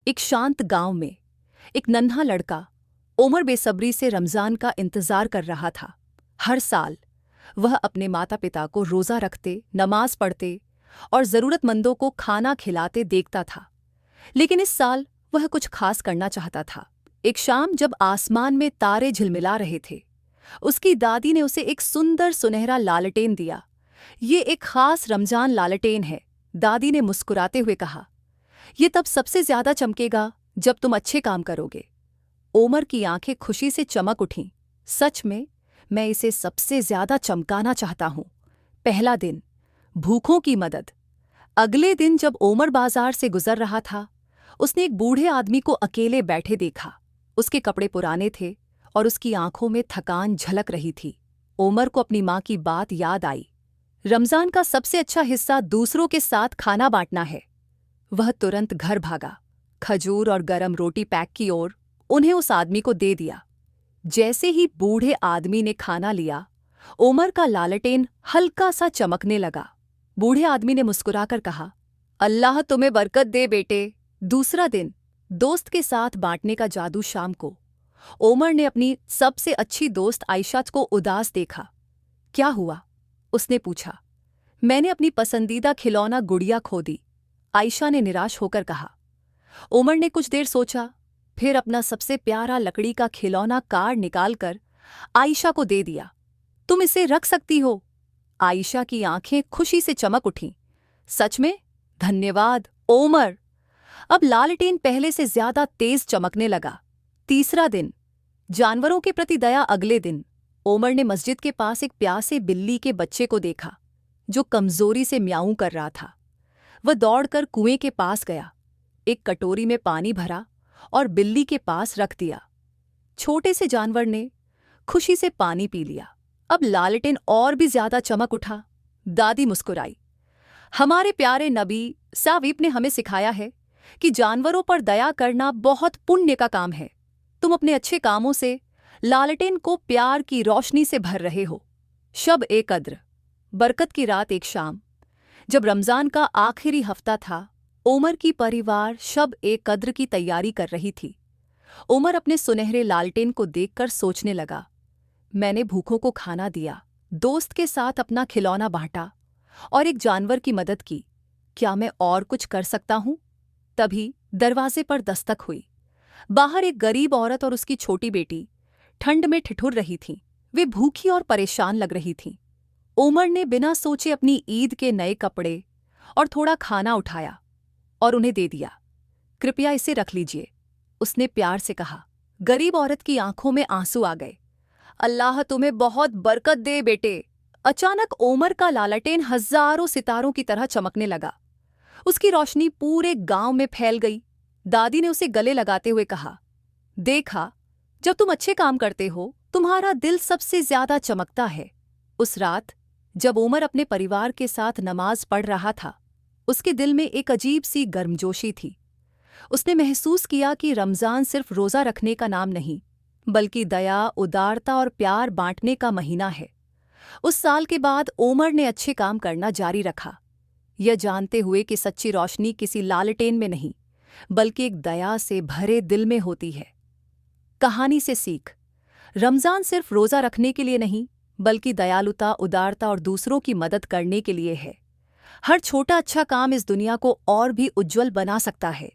एक शांत गांव में एक नन्हा लड़का ओमर बेसब्री से रमजान का इंतजार कर रहा था। हर साल वह अपने माता पिता को रोज़ा रखते, नमाज पढ़ते और ज़रूरतमंदों को खाना खिलाते देखता था। लेकिन इस साल वह कुछ खास करना चाहता था। एक शाम जब आसमान में तारे झिलमिला रहे थे, उसकी दादी ने उसे एक सुंदर सुनहरा लालटेन दिया। ये एक खास रमजान लालटेन है, दादी ने मुस्कुराते हुए कहा। ये तब सबसे ज्यादा चमकेगा जब तुम अच्छे काम करोगे। ओमर की आंखें खुशी से चमक उठीं। सच में, मैं इसे सबसे ज्यादा चमकाना चाहता हूं। पहला दिन, भूखों की मदद। अगले दिन जब ओमर बाजार से गुजर रहा था, उसने एक बूढ़े आदमी को अकेले बैठे देखा। उसके कपड़े पुराने थे और उसकी आंखों में थकान झलक रही थी। ओमर को अपनी माँ की बात याद आई। रमजान का सबसे अच्छा हिस्सा दूसरों के साथ खाना बांटना है। वह तुरंत घर भागा, खजूर और गरम रोटी पैक की और उन्हें उस आदमी को दे दिया। जैसे ही बूढ़े आदमी ने खाना लिया, ओमर का लालटेन हल्का सा चमकने लगा। बूढ़े आदमी ने मुस्कुराकर कहा, अल्लाह तुम्हें बरकत दे बेटे। दूसरा दिन, दोस्त के साथ बांटने का जादू। शाम को ओमर ने अपनी सबसे अच्छी दोस्त आयशा को उदास देखा। क्या हुआ? उसने पूछा। मैंने अपनी पसंदीदा खिलौना गुड़िया खो दी, आयशा ने निराश होकर कहा। ओमर ने कुछ देर सोचा, फिर अपना सबसे प्यारा लकड़ी का खिलौना कार्ड निकालकर आयशा को दे दिया। तुम इसे रख सकती हो। आयशा की आंखें खुशी से चमक उठीं। सच में? धन्यवाद ओमर। अब लालटेन पहले से ज्यादा तेज चमकने लगा। तीसरा दिन, जानवरों के प्रति दया। अगले दिन ओमर ने मस्जिद के पास एक प्यासे बिल्ली के बच्चे को देखा जो कमजोरी से म्याऊं कर रहा था। वह दौड़कर कुएं के पास गया, एक कटोरी में पानी भरा और बिल्ली के पास रख दिया। छोटे से जानवर ने खुशी से पानी पी लिया। अब लालटेन और भी ज्यादा चमक उठा। दादी मुस्कुराई। हमारे प्यारे नबी साविब ने हमें सिखाया है कि जानवरों पर दया करना बहुत पुण्य का काम है। तुम अपने अच्छे कामों से लालटेन को प्यार की रोशनी से भर रहे हो। शब ए कद्र, बरकत की रात। एक शाम जब रमजान का आखिरी हफ्ता था, ओमर की परिवार शब ए कद्र की तैयारी कर रही थी। ओमर अपने सुनहरे लालटेन को देखकर सोचने लगा, मैंने भूखों को खाना दिया, दोस्त के साथ अपना खिलौना बांटा और एक जानवर की मदद की। क्या मैं और कुछ कर सकता हूं? तभी दरवाजे पर दस्तक हुई। बाहर एक गरीब औरत और उसकी छोटी बेटी ठंड में ठिठुर रही थीं। वे भूखी और परेशान लग रही थीं। ओमर ने बिना सोचे अपनी ईद के नए कपड़े और थोड़ा खाना उठाया और उन्हें दे दिया। कृपया इसे रख लीजिए, उसने प्यार से कहा। गरीब औरत की आंखों में आंसू आ गए। अल्लाह तुम्हें बहुत बरकत दे बेटे। अचानक ओमर का लालटेन हजारों सितारों की तरह चमकने लगा। उसकी रोशनी पूरे गांव में फैल गई। दादी ने उसे गले लगाते हुए कहा, देखा, जब तुम अच्छे काम करते हो, तुम्हारा दिल सबसे ज्यादा चमकता है। उस रात जब ओमर अपने परिवार के साथ नमाज पढ़ रहा था, उसके दिल में एक अजीब सी गर्मजोशी थी। उसने महसूस किया कि रमजान सिर्फ रोजा रखने का नाम नहीं, बल्कि दया, उदारता और प्यार बांटने का महीना है। उस साल के बाद ओमर ने अच्छे काम करना जारी रखा, यह जानते हुए कि सच्ची रोशनी किसी लालटेन में नहीं, बल्कि एक दया से भरे दिल में होती है। कहानी से सीख, रमजान सिर्फ रोजा रखने के लिए नहीं, बल्कि दयालुता, उदारता और दूसरों की मदद करने के लिए है। हर छोटा अच्छा काम इस दुनिया को और भी उज्जवल बना सकता है।